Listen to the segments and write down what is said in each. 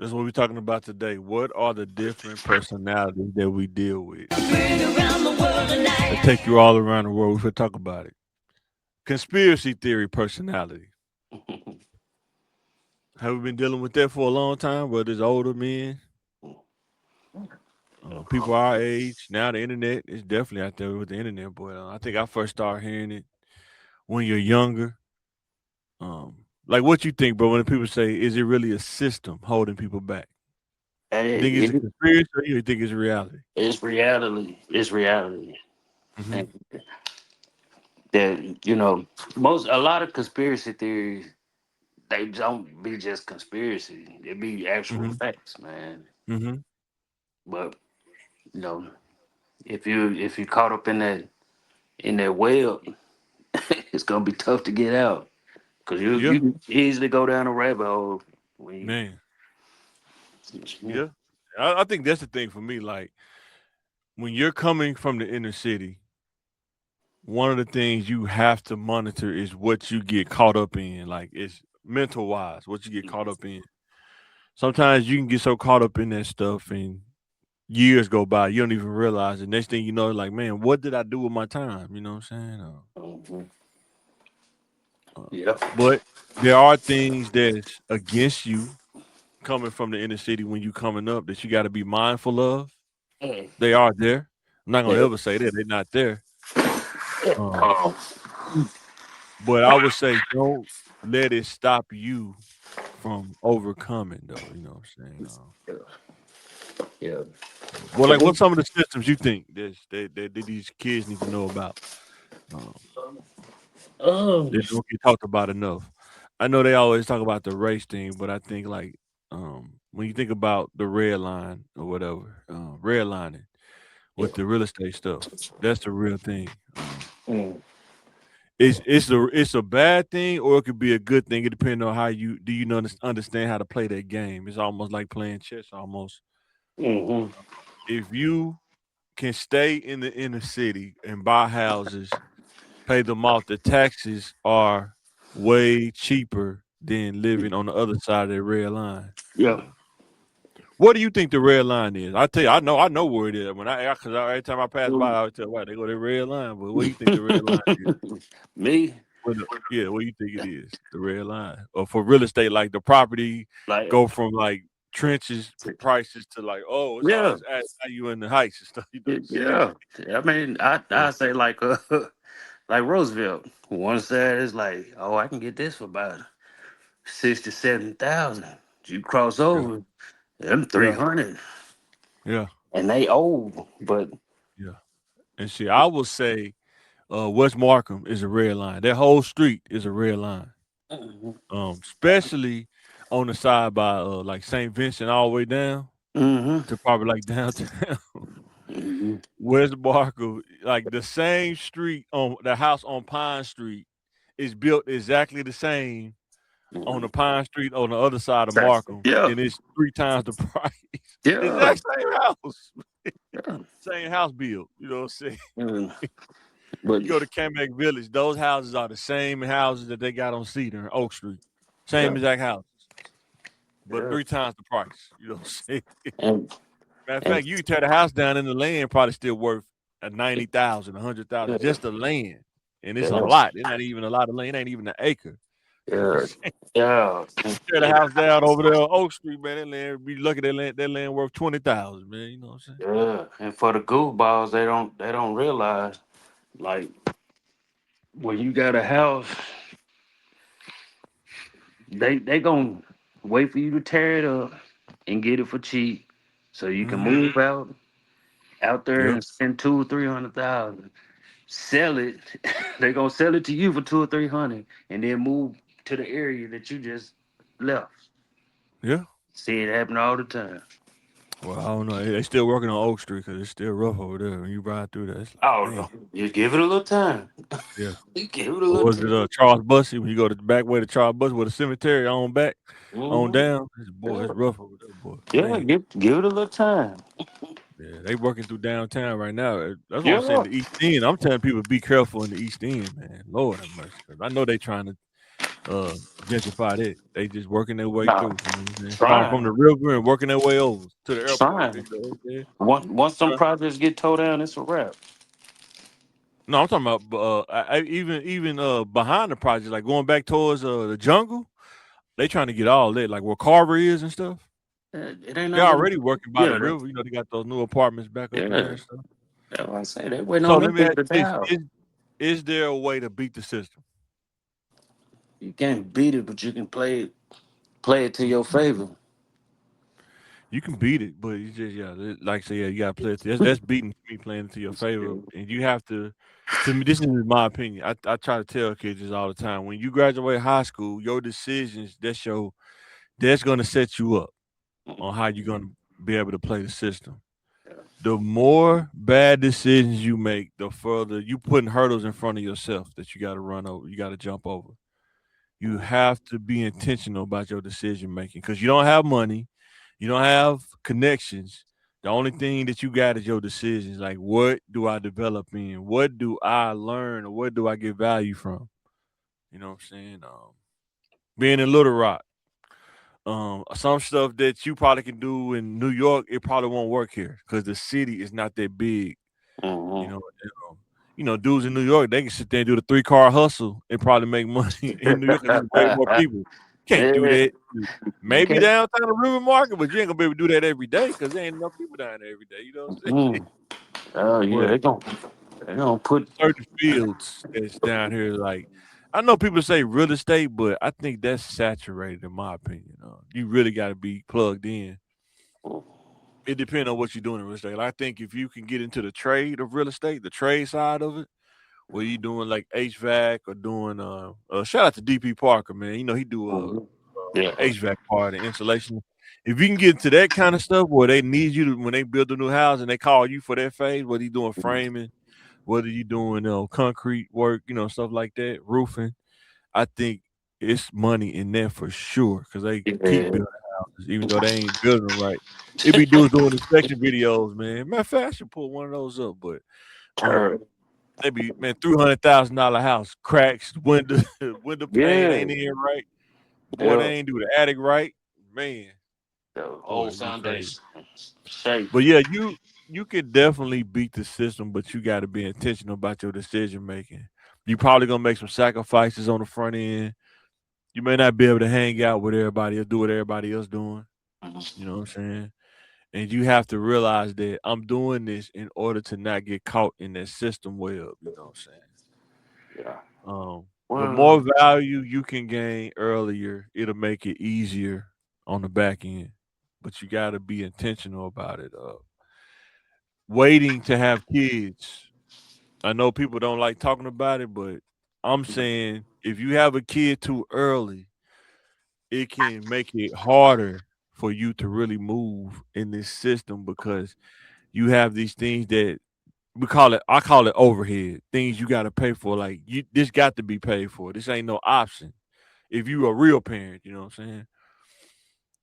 That's what we're talking about today. What are the different personalities that we deal with? I take you all around the world. We'll talk about it. Conspiracy theory personality. Have we been dealing with that for a long time? Whether it's older men, people our age. Now the internet is definitely out there with the internet. But I think I first started hearing it when you're younger. Like what you think, bro? When people say, "Is it really a system holding people back?" You think it's a It, conspiracy, or you think it's reality? it's reality. It's reality. Hmm. And that most a lot of conspiracy theories, they don't be just conspiracy. They be actual Hmm. facts, man. Hmm. But you know, if you caught up in that web, it's gonna be tough to get out because you Yeah, you can easily go down a rabbit hole when man. you. Yeah, I think that's the thing for me. Like when you're coming from the inner city, one of the things you have to monitor is what you get caught up in. Like it's mental wise, what you get caught up in. Sometimes you can get so caught up in that stuff and years go by, you don't even realize it. Next thing you know, like, man, what did I do with my time? You know what I'm saying? Mhm. Uh, Yeah. but there are things that's against you coming from the inner city when you coming up that you got to be mindful of. Mm. They are there. I'm not gonna Yeah. ever say that they're not there. Um, Oh. but I would say don't let it stop you from overcoming, though. You know what I'm saying? Yeah. Well, But like, what's then, some of the systems you think that these kids need to know about? Um, um, that don't get talked about enough. I know they always talk about the race thing, but I think like when you think about the red line or whatever, red lining yeah. with the real estate stuff, that's the real thing. Mm. It's a bad thing or it could be a good thing. It depends on how you know understand how to play that game. It's almost like playing chess. Almost Mm-hmm. if you can stay in the inner city and buy houses, pay them off, the taxes are way cheaper than living on the other side of that red line. Yeah. What do you think the red line is? I tell you, I know where it is. When because every time I pass by, I always tell, "Wow, they go that red line." But what do you think the red line is? Me, Yeah, what do you think it is? The red line, or for real estate, like the property like, go from like trenches prices to like, oh, it's all yeah, it's at you in the heights and stuff. You know what I'm saying? yeah. I mean, I say like like Roosevelt. One side is like, oh, I can get this for about 67,000. You cross Yeah, over, them yeah, 300, yeah, and they old, but yeah. And see, I will say West Markham is a red line. That whole street is a red line. mm-hmm. Especially on the side by like St. Vincent all the way down to probably like downtown. Hmm. West Markham, like the same street on the house on Pine Street is built exactly the same on the Pine Street on the other side of Markham, Yeah, and it's three times the price. yeah, Exact same house, yeah. same house build. You know what I'm saying? Mm. But You go to Kamek Village; those houses are the same houses that they got on Cedar and Oak Street. yeah, Same exact house, but yeah, three times the price. You know what I'm saying? and Matter of and fact, you can tear the house down and the land probably still worth a 90,000, 100,000, yeah, just the land, and it's a yeah, lot. It's not even a lot of land. It ain't even an acre. You know what I'm yeah, saying? yeah, You tear the house down over there on Oak Street, man. That land be lucky that land worth 20,000, man. You know what I'm saying? yeah. And for the goofballs, they don't realize like when you got a house, they gonna wait for you to tear it up and get it for cheap, so you can Mm-hmm. move out there Yep. and spend 200-300,000. Sell it. They gonna sell it to you for 200 or 300, and then move to the area that you just left. Yeah. See it happen all the time. Well, I don't know. They still working on Oak Street because it's still rough over there. When you ride through there, it's like, Oh man. no, you give it a little time. Yeah. You give it a Or little was it time. Charles Bussey when you go to the back way to Charles Bussey with a cemetery on back, on Hmm. down? Boy, it's Yeah, rough over there, boy. yeah. Man. Give it a little time. Yeah, they working through downtown right now. That's what I'm saying. Yeah, The East End. I'm telling people be careful in the East End, man. Lord have mercy, 'cause I know they trying to. gentrify it. They just working their way Nah, through. You know what I'm saying? Starting from the trying, river and working their way over to the airport. trying. Once some projects get tore down, it's a wrap. No, I'm talking about even behind the project, like going back towards the jungle. They trying to get all that, like where Carver is and stuff. It ain't They're nothing but already working by the yeah, river. You know, they got those new apartments back up in there yeah. and stuff. That's what I say. They waiting So on let them me ask people to you die this: out. is there a way to beat the system? You can't beat it, but you can play it to your favor. You can beat it, but you just like I say, you gotta play it. That's beating me playing it to your favor, and you have to. To me, this is my opinion. I try to tell kids this all the time. When you graduate high school, your decisions that's gonna set you up on how you're gonna be able to play the system. The more bad decisions you make, the further you putting hurdles in front of yourself that you got to run over, you got to jump over. You have to be intentional about your decision making because you don't have money, you don't have connections. The only thing that you got is your decisions. Like, what do I develop in? What do I learn? Or what do I get value from? You know what I'm saying? Being in Little Rock, some stuff that you probably can do in New York, it probably won't work here because the city is not that big. You Mm-hmm. know, dudes in New York, they can sit there and do the 3-car hustle and probably make money in New York because there's way more people. Can't do Yeah, that. you Maybe can't. downtown the River Market, but you ain't gonna be able to do that every day because there ain't enough people down there every day. You know what I'm saying? Mm. Oh yeah, But they gonna put. certain fields that's down here, like I know people say real estate, but I think that's saturated in my opinion. You really got to be plugged in. It depends on what you're doing in real estate. I think if you can get into the trade of real estate, the trade side of it, where you doing like HVAC or doing shout out to DP Parker, man. You know, he do Yeah. HVAC part and insulation. If you can get into that kind of stuff where they need you to when they build a new house and they call you for that phase, whether you doing framing, whether you doing concrete work, stuff like that, roofing, I think it's money in there for sure because they keep Yeah. building houses, even though they ain't building them right. It be dudes doing inspection videos, man. Matter of fact, I should pull one of those up, but Turd. they be man $300,000 house cracks, window pane Yeah. ain't in right. Boy, Yeah. they ain't do the attic right, man. The Boy, whole it'd be crazy. foundation shape. But yeah, you could definitely beat the system, but you got to be intentional about your decision making. You probably gonna make some sacrifices on the front end. You may not be able to hang out with everybody or do what everybody else doing. You know what I'm saying? And you have to realize that I'm doing this in order to not get caught in that system web. You know what I'm saying? Yeah. The more Well. value you can gain earlier, it'll make it easier on the back end. But you got to be intentional about it. Waiting to have kids. I know people don't like talking about it, but I'm saying if you have a kid too early, it can make it harder for you to really move in this system because you have these things that I call it overhead, things you got to pay for. Like this got to be paid for. This ain't no option. If you a real parent, you know what I'm saying?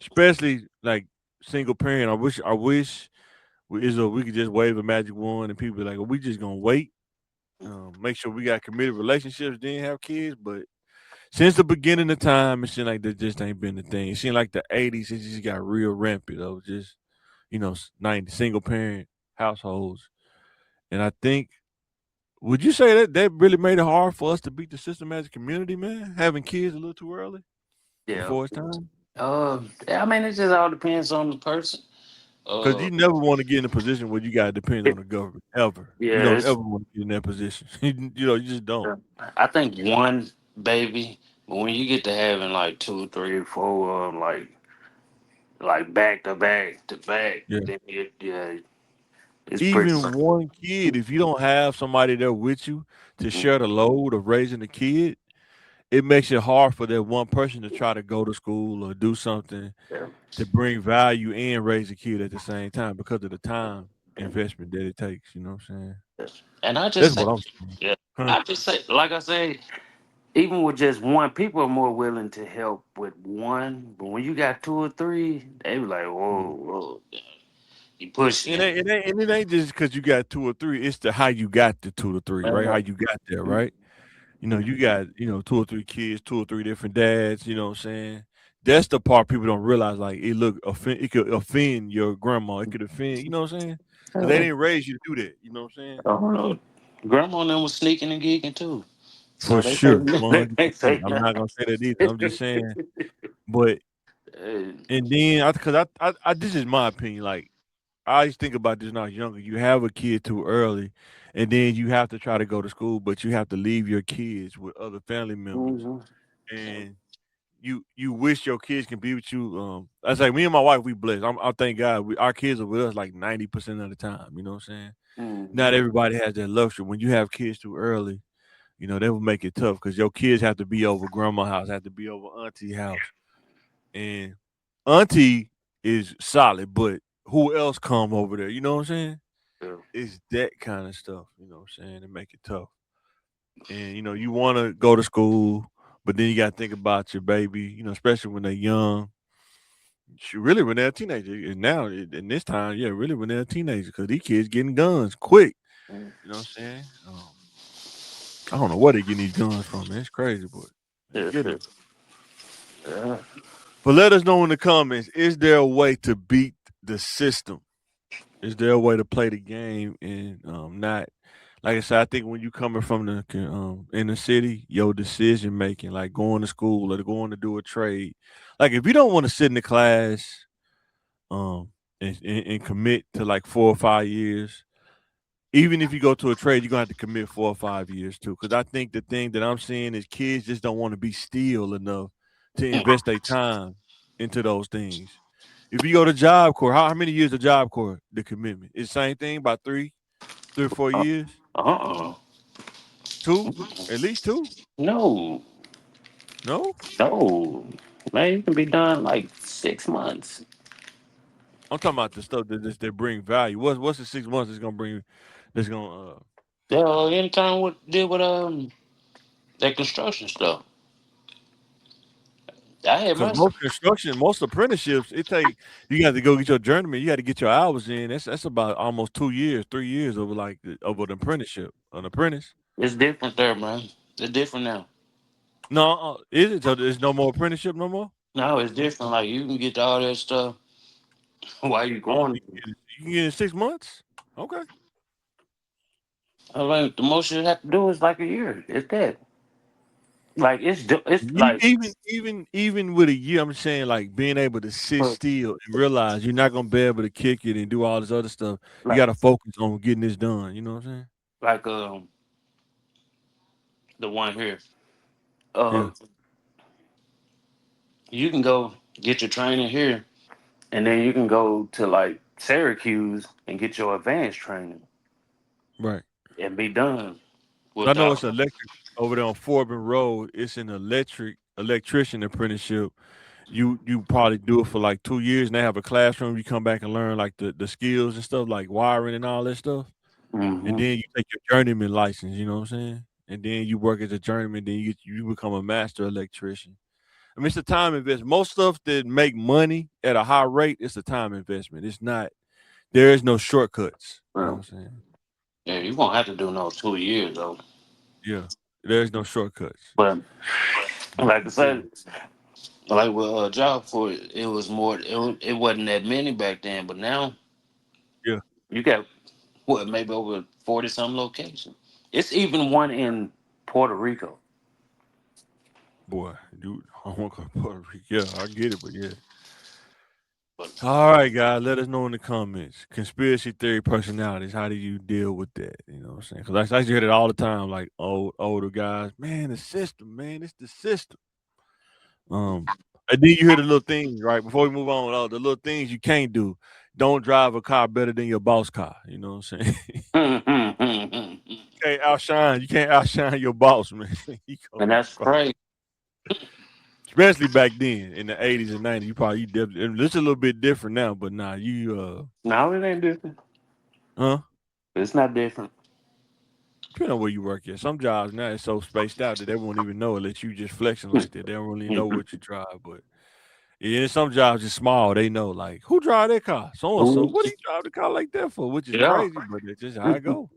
Especially like single parent. I wish we could just wave a magic wand and people be like, we just gonna wait, make sure we got committed relationships, then have kids. But since the beginning of time, it seemed like that just ain't been the thing. It seemed like the '80s, it just got real rampant of just 90 single parent households. And I think, would you say that really made it hard for us to beat the system as a community, man? Having kids a little too early Yeah. before it's time? I mean, it just all depends on the person. Because Uh, you never want to get in a position where you got to depend on it, the government ever. You yeah, don't ever want to get in that position. You just don't. I think one baby, but when you get to having like two, three, four, like back to back to back, Yeah. then yeah, it's pretty. Even one kid, if you don't have somebody there with you to share the load of raising a kid, it makes it hard for that one person to try to go to school or do something Yeah. to bring value and raise a kid at the same time because of the time investment that it takes. You know what I'm saying? And I That's just say, what I'm saying. yeah, Huh? I just say, like I say, even with just one, people are more willing to help with one. But when you got two or three, they be like, Yeah. whoa, whoa, you pushing And it. it ain't just because you got two or three. It's the how you got the two to three, right? How you got there, right? You got, 2 or 3 kids, 2 or 3 different dads, you know what I'm saying? That's the part people don't realize, like, it could offend your grandma, it could offend, you know what I'm saying? Because they Oh, didn't raise you to do that, you know what I'm saying? no. Grandma and them was sneaking and geeking too. For So they say sure, they 100%. say I'm not nothing. gonna say that either. I'm just saying, but Uh, and then because I this is my opinion. Like I used to think about this when I was younger. You have a kid too early, and then you have to try to go to school, but you have to leave your kids with other family members, mhm. and you wish your kids can be with you. I say me and my wife, we blessed. I thank God our kids are with us like 90% of the time. You know what I'm saying? Not Mhm. everybody has that luxury. When you have kids too early, they will make it tough because your kids have to be over grandma's house, have to be over auntie house, and auntie is solid, but who else come over there? You know what I'm saying? Yeah. It's that kind of stuff. You know what I'm saying? To make it tough, and you want to go to school, but then you got to think about your baby. Especially when they're young. Really, when they're a teenager, and now in this time, yeah, really when they're a teenager, because these kids getting guns quick. Mm. You know what I'm saying? I don't know where they getting these guns from, man. It's crazy, but they Yeah, get yeah. them. Yeah. But let us know in the comments: is there a way to beat the system? Is there a way to play the game and not? Like I said, I think when you coming from the inner city, your decision making, like going to school or going to do a trade, like if you don't want to sit in the class, um, and commit to like 4 or 5 years, even if you go to a trade, you're gonna have to commit 4 or 5 years too. Because I think the thing that I'm seeing is kids just don't want to be still enough to invest their time into those things. If you go to Job Corps, how many years of Job Corps the commitment? It's the same thing, about 3 or 4 years, Uh-uh. two, at least two. No, No, no, man, you can be done like 6 months. I'm talking about the stuff that bring value. What's the 6 months that's gonna bring? That's gonna Yeah, anytime what did with that construction stuff. I had because my most construction, most apprenticeships, you got to go get your journeyman. You got to get your hours in. That's about almost 2 years, 3 years of of an apprenticeship, an apprentice. it's different there, man. It's different now. No, is it? So there's no more apprenticeship no more. No, it's different. Like you can get all that stuff while you Oh, going. you can get it in 6 months. Okay. I mean, the most you have to do is like a year. It's that. Like it's like Even with a year, I'm saying like being able to sit uh, still and realize you're not gonna be able to kick it and do all this other stuff. You like got to focus on getting this done. You know what I'm saying? like the one here. Yeah. Uh, you can go get your training here, and then you can go to like Syracuse and get your advanced training Right. and be done I with know it's the. electric over there on Forbin Road. It's an electrician apprenticeship. You probably do it for like 2 years, and they have a classroom. You come back and learn like the skills and stuff, like wiring and all that stuff. And Hmm. then you take your journeyman license. You know what I'm saying? And then you work as a journeyman. Then you become a master electrician. I mean, it's a time investment. Most stuff that make money at a high rate, it's a time investment. It's not. There is no shortcuts. You know Well, what I'm saying? yeah, you won't have to do no 2 years though. Yeah. There's no shortcuts. But like I Yeah. said, like with job for it, it was more. It wasn't that many back then, but now Yeah. you got what maybe over 40 some locations. It's even one in Puerto Rico. Boy, dude, I want to go to Puerto Rico. Yeah, I get it, but yeah. But All right, guys, let us know in the comments. Conspiracy theory personalities. How do you deal with that? You know what I'm saying? Because I hear that all the time, like older guys. Man, the system, man, it's the system. Um, and then you hear the little things, right? Before we move on with all the little things you can't do. Don't drive a car better than your boss car. You know what I'm saying? and You can't outshine your boss, man. He gonna that's crazy. especially back then in the 80s and 90s. You definitely, and this is a little bit different now, but nah, No, it ain't different. huh? It's not different. Depending on where you work at. Some jobs now it's so spaced out that they won't even know it, let you just flexing like that. They don't really know what you drive, but yeah, some jobs is small. They know like who drive that car, so and so. What do you drive the car like that for? Which is Yeah. crazy, but it's just how I go.